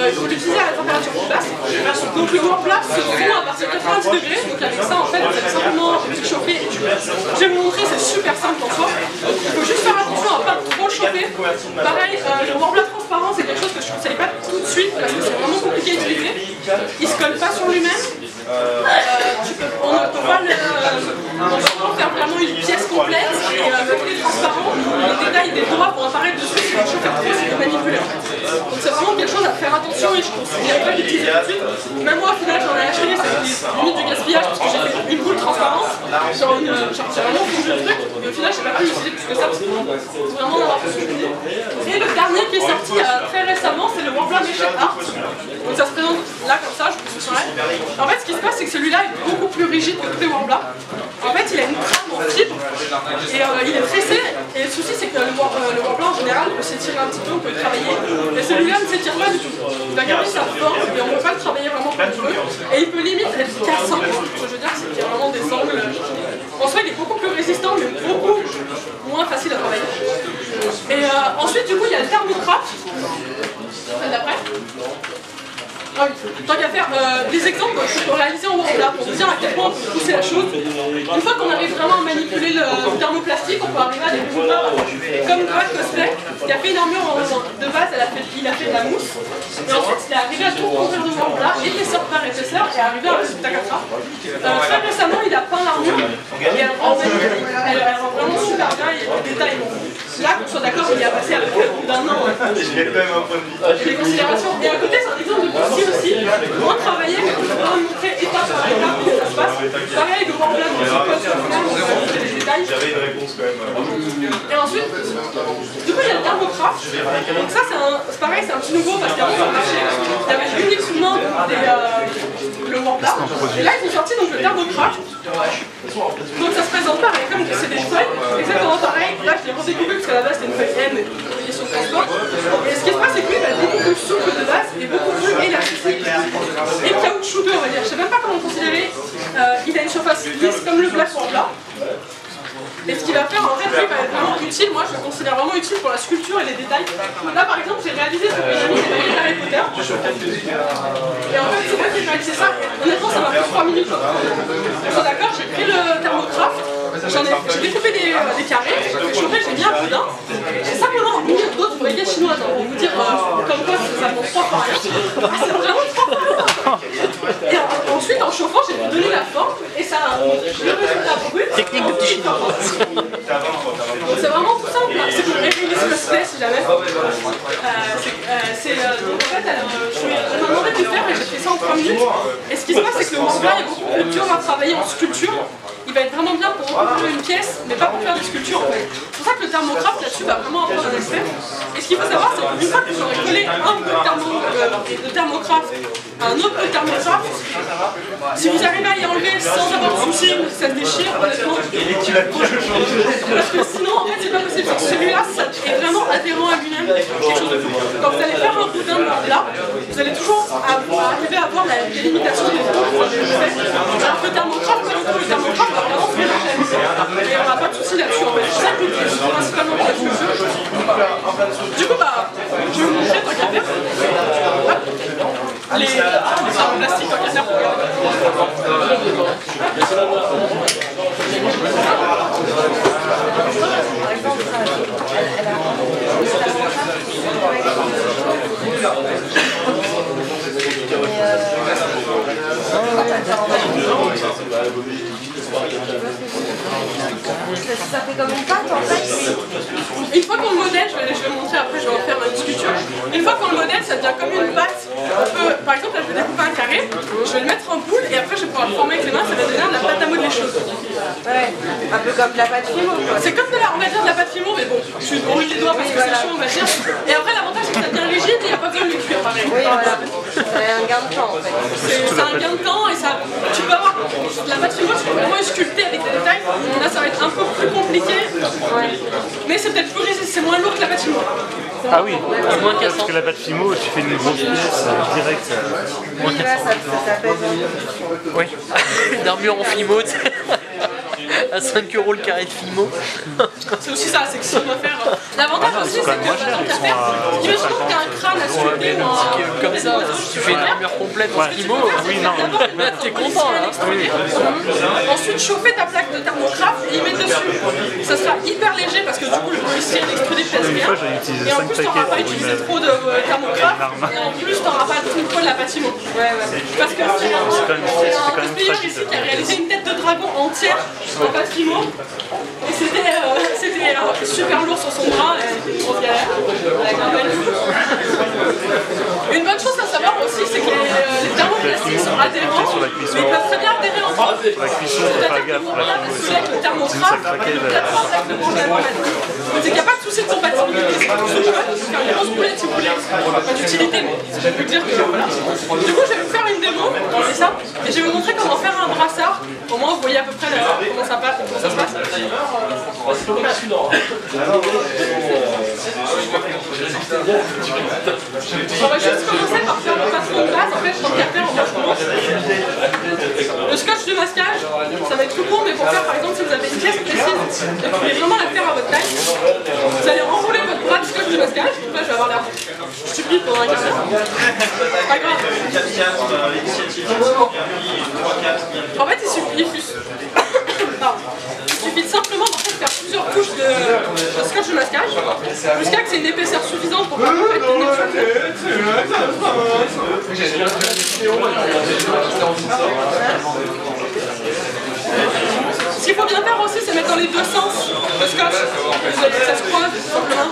il faut l'utiliser à la température basse. Donc le warpla se fond à partir de 90 degrés, donc avec ça en fait vous allez simplement chauffer. Je vais vous montrer, c'est super simple en soi. Il faut juste faire attention à ne pas trop chauffer. Pareil, le warpla transparent c'est quelque chose que je ne conseille pas tout de suite parce que c'est vraiment compliqué à utiliser. Il ne se colle pas sur lui-même. On ne peut pas faire vraiment une pièce complète et le clé transparent, les détails des doigts vont apparaître dessus si vous chauffez trop, c'est de manipuler en fait. Donc c'est vraiment quelque chose à faire attention et je conseille pas d'utiliser tout de suite. Même moi au final j'en ai acheté, c'est limite du gaspillage parce que j'ai fait une boule transparente, j'ai vraiment fondé le truc et au final j'ai pas pu l'utiliser plus que ça parce que vraiment d'avoir fait ce que je disais. Et le dernier qui est sorti très récemment c'est le Warpla Meshed Art. Donc ça se présente là comme ça, je vous montrerai. En fait ce qui se passe c'est que celui-là est beaucoup plus rigide que tous les Warpla. En fait il a une trame en fibre et il est tressé et le souci c'est que le Warpla en général peut s'étirer un petit peu, on peut le travailler. Et celui-là ne s'étire pas du tout. Il va garder sa forme et on ne peut pas le travailler vraiment comme on veut. Et il peut limite être cassant. Ce que je veux dire c'est qu'il y a vraiment des angles. En soi il est beaucoup plus résistant mais beaucoup moins facile à travailler. Et ensuite du coup il y a le thermocraft. D'après. Ah oui, tant qu'à faire des exemples qu'on peut réaliser en Warpla pour vous dire à quel point on peut pousser la chose. Une fois qu'on arrive vraiment à manipuler le thermoplastique, on peut arriver à des développeurs comme Greg Cosplay, qui a fait une armure de base, il a fait de la mousse. Et ensuite, il est arrivé à tout construire de Warpla, épaisseur par épaisseur, et arrivé à un résultat comme ça. Très récemment, il a peint l'armure, et elle rend vraiment super bien, il y a des détails. Là, qu'on soit d'accord, il y a passé à peu près d'un an. J'ai quand même un point de vue. Des considérations. Et à côté, c'est un exemple de poussi aussi, moins travaillé, mais on peut vraiment montrer étape par étape comment ça se passe. Pareil, le Warpla, on se pose sur le final, on va montrer les détails. J'avais une réponse quand même. Et ensuite, du coup, il y a le thermocraft. Donc ça, c'est pareil, c'est un petit nouveau parce qu'avant, sur le marché, il y avait uniquement le Warpla. Et là, ils ont sorti donc le thermocraft. Donc ça se présente pareil, comme c'est des feuilles, exactement pareil. Là, je l'ai redécoupé parce qu'à la base, c'était une feuille M et il est sur le transport. Et ce qui se passe, c'est que lui, il est beaucoup plus souple de base et beaucoup plus élastique et caoutchouteux, on va dire. Je sais même pas comment le considérer. Il a une surface lisse comme le Black Warpla. Et ce qu'il va faire, en fait, lui, va être vraiment utile. Moi, je le considère vraiment utile pour la sculpture et les détails. Là, par exemple, j'ai réalisé cette pyramide des baguettes Harry Potter. Et en fait, c'est moi qui ai réalisé ça. Honnêtement, ça m'a pris 3 minutes. D'accord, j'ai pris le thermocraft. J'ai découpé des carrés, j'ai chauffé, j'ai mis un boudin. Et ça pendant une minute d'autres baguettes chinoises. Pour vous dire comme quoi ça prend 3 fois rien. C'est vraiment 3 fois rien. Et ensuite, en chauffant, j'ai donné la forme. Et ça, le résultat brut. Technique de petit chinois. C'est vraiment tout simple. C'est pour révéler ce cosplay si jamais. Donc en fait, elle m'a demandé de le faire et j'ai fait ça en 3 minutes. Et ce qui se passe, c'est que le Warpla est beaucoup plus dur à travailler en sculpture. Il va être vraiment bien pour recouvrir une pièce, mais pas pour faire des sculptures en fait. C'est pour ça que le thermocraft là-dessus va vraiment avoir un aspect. Et ce qu'il faut savoir, c'est qu'une fois que vous aurez collé un peu de thermocraft à un autre peu de thermocraft, si vous arrivez à y enlever sans avoir de soucis, ça se déchire honnêtement. Parce que sinon, en fait, c'est pas possible. Celui-là, ça est vraiment adhérent à lui-même, quelque chose de fou. Quand vous allez faire un boudin là, vous allez toujours arriver à avoir la délimitation des bouts. Alors que le thermocraft, le thermocraft, vraiment très longtemps. Et on n'a pas de soucis là-dessus en fait. C'est ça que j'utilise principalement pour la sculpture. Du coup, je vais vous montrer tant qu'à faire. Les arbres plastiques tant qu'à faire pour regarder. Ça fait comme une pâte en fait. Une fois qu'on le modèle, je vais montrer après, je vais en faire une sculpture. Une fois qu'on le modèle, ça devient comme une pâte. Par exemple, là je vais découper un carré, je vais le mettre en boule et après je vais pouvoir le former avec les mains, ça va donner de la pâte à modeler choses. Ouais, un peu comme de la pâte fimo. C'est comme on va dire de la pâte fimo, mais bon, je suis brûle les doigts parce que c'est chaud, on va dire. Et après l'avantage c'est que ça devient rigide et il n'y a pas besoin de le cuire pareil. Oui, voilà. C'est un gain de temps en fait. C'est un gain de temps et ça, tu peux avoir de la pâte fimo, tu peux vraiment sculpter avec des détails. Là ça va être un peu plus compliqué, mais c'est peut-être plus résistant, c'est moins lourd que la pâte fimo. Ah oui, moins cassant. Parce que la pâte fimo, tu fais une grosse pièce direct. Moins cassant. Ça pèse. Oui, une armure en fimo. à 5 € le carré de Fimo. C'est aussi ça, c'est que si on doit faire. L'avantage aussi, c'est que imagine que t'as un crâne à sculpter ou un. Comme ça, si tu fais une armure complète en Fimo, t'es content là. Ensuite, chauffer ta plaque de thermocraft et y mettre dessus. Ça sera hyper léger parce que du coup, le policier d'extruder pèse bien. Et en plus, t'auras pas utilisé trop de thermocraft. Et en plus, t'auras pas tout le poids de la patimo. Parce que c'est un cosplayer ici qui a réalisé une tête de dragon entière en patimo. Et c'était super lourd sur son bras, et c'était une grosse galère. Une bonne chose à savoir aussi, c'est que les thermoplastiques sont adhérents, mais ils peuvent très bien adhérer entre eux. C'est-à-dire que vous rien avec le thermocraft, et le plateforme avec le branchement. C'est qu'il n'y a pas de souci de compatibilité, c'est tout ce jeu, c'est faire une grosse boulette si vous voulez, pas d'utilité, mais je peux dire que voilà. Du coup, je vais vous faire une démo, c'est ça, et je vais vous montrer comment faire un brassard. Au moins, vous voyez à peu près comment ça se passe. On va juste commencer par faire le patron de base. En fait, tant qu'à faire, je commence. Le scotch de masquage, ça va être tout court, mais pour faire par exemple, si vous avez une pièce précise et que vous voulez vraiment la faire à votre taille, vous allez enrouler votre bras de scotch de masquage. Donc là, je vais avoir l'air stupide pendant un quart d'heure. Pas grave. En fait, il suffit simplement faire plusieurs couches de scotch de masquage jusqu'à que c'est une épaisseur suffisante pour pouvoir tenir sur le Ce qu'il faut bien faire aussi, c'est mettre dans les deux sens le scotch. Ça se croise simplement.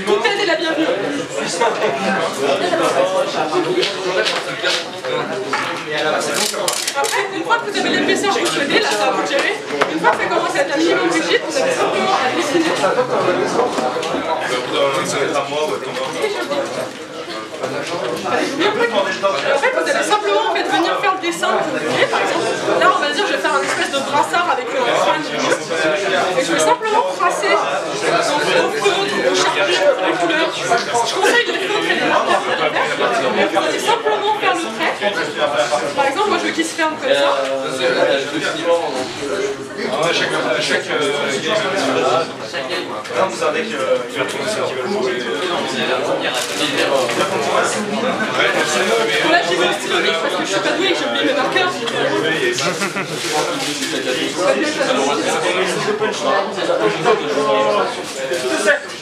Toute aide est la bienvenue. Après, une fois que vous avez l'épaisseur que vous souhaitez, là ça va vous gérer. Une fois que ça commence à être un minimum rigide, vous avez simplement à dessiner. En fait, vous allez simplement venir faire le dessin que vous voulez, par exemple. Là, on va dire, je vais faire un espèce de brassard avec le crâne du jeu. Et je vais simplement tracer au feutre, au charpie, la couleur. Je conseille de feutre et de marquer pour le faire. Et vous allez simplement faire le trait. Par exemple, moi je veux qu'il se ferme comme ça. Chaque game, vous savez qu'il va tourner ceux qui veulent jouer. Là, j'ai mis le stylo vif parce que je suis pas douée et que j'ai oublié mes marqueurs.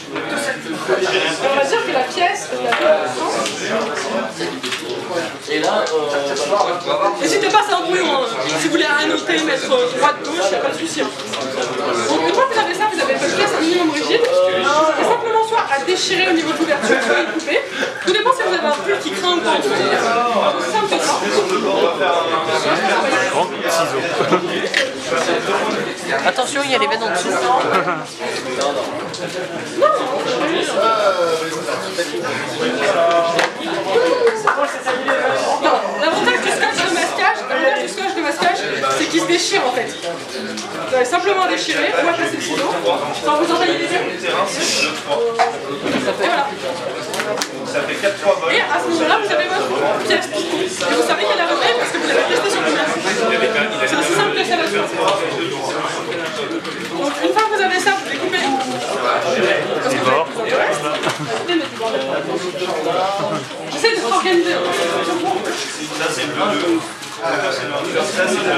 On va dire que la pièce, je la fais. N'hésitez pas, c'est un brouillon. Si vous voulez annoter, mettre droite-gauche, il n'y a pas de souci. Donc, une fois que vous avez ça, vous avez votre pièce un minimum rigide. Et simplement soit à déchirer au niveau de l'ouverture, soit à le couper. Tout dépend si vous avez un pull qui craint ou pas. C'est simple que ça. Grand ciseau. Attention, il y a les veines en dessous. L'avantage du scotch de masquage, c'est qu'il se déchire en fait. Vous allez simplement déchirer, ou à passer le ciseau, sans vous entailler les yeux. Et voilà. Et à ce moment-là, vous avez votre pièce. Et vous savez qu'elle a repris parce que vous l'avez testée sur vous-même. C'est aussi simple que ça va se passer. Donc une fois que vous avez ça, vous découpez. Parce que vous avez j'essaie de s'organiser. Ça c'est le 2. Ça c'est le 3.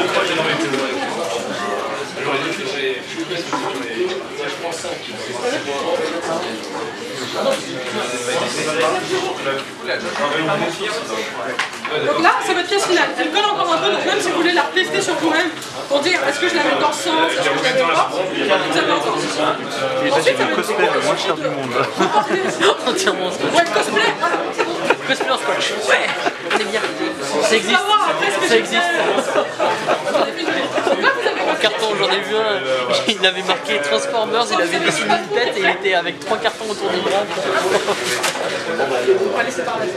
Donc là, c'est votre pièce finale. Elle colle encore un peu, donc même si vous voulez la tester sur vous-même pour dire est-ce que je la mets dans le sens, est-ce que je la mets pas, vous avez encore. Ensuite, c'est le cosplay le moins cher du monde. Entièrement en scotch. Ouais, cosplay. Cosplay en scotch. Ouais, on est bien. Ça existe. Ça existe. En carton, j'en ai vu un. il avait marqué Transformers, il avait dessiné une tête et il était avec 3 cartons autour du bras. On va laisser parler.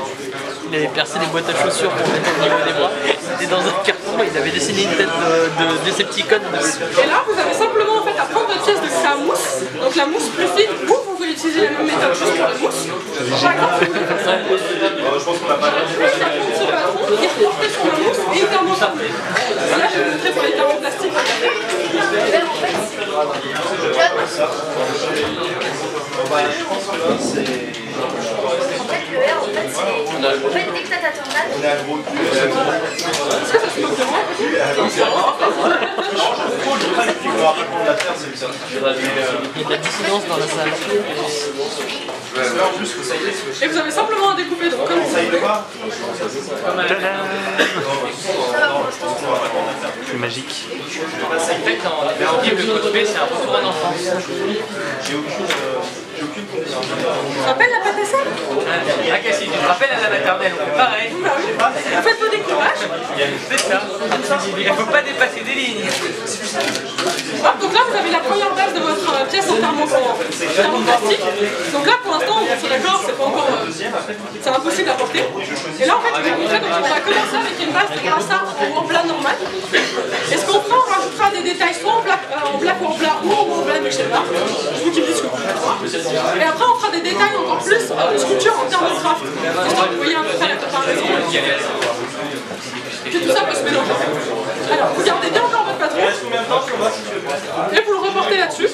Il avait percé des boîtes à chaussures pour mettre au niveau des bras. C'était dans un carton, il avait dessiné une tête de Decepticon dessus. Et là, vous avez simplement en fait à prendre votre pièce de sa mousse, donc la mousse plus fine, ou vous pouvez utiliser la même méthode juste pour la mousse. Par exemple, vous pouvez faire Je pense qu'on n'a pas un petit patron, il reporte sur la mousse et il termine en fait. Là, je vais vous montrer pour les termes en plastique. Le R, en fait, c'est... dès que t'as ta tornade... Est-ce que ça se moque de moi? Il y a de la dissidence dans la salle. Et vous avez simplement à découper, donc comme vous voulez. C'est magique. En fait, dans le livre de Cosme, c'est un retour en enfance. Ça s'appelle la pâte à sel. Ah, Cassie, tu te rappelles à la maternelle, on fait pareil. Vous faites vos découpages. C'est ça. Il ne faut pas dépasser des lignes. Hop, donc là, vous avez la première base de votre pièce en thermoplastique. Donc là, pour l'instant, on se d'accord, c'est pas encore... c'est impossible à porter. Et là, en fait, je vais vous montrer, donc on va commencer avec une base de brassard en plat normal. Et ce qu'on fera, on rajoutera des détails soit en black ou en plat ou en blanc, mais je sais pas. C'est vous qui me dites ce que vous voulez. Et après, on fera des détails encore plus de sculpture en thermocraft. Histoire que vous voyez un peu près la comparaison. Que tout ça peut se mélanger. Alors, vous gardez bien encore votre patron. Et vous le reportez là-dessus.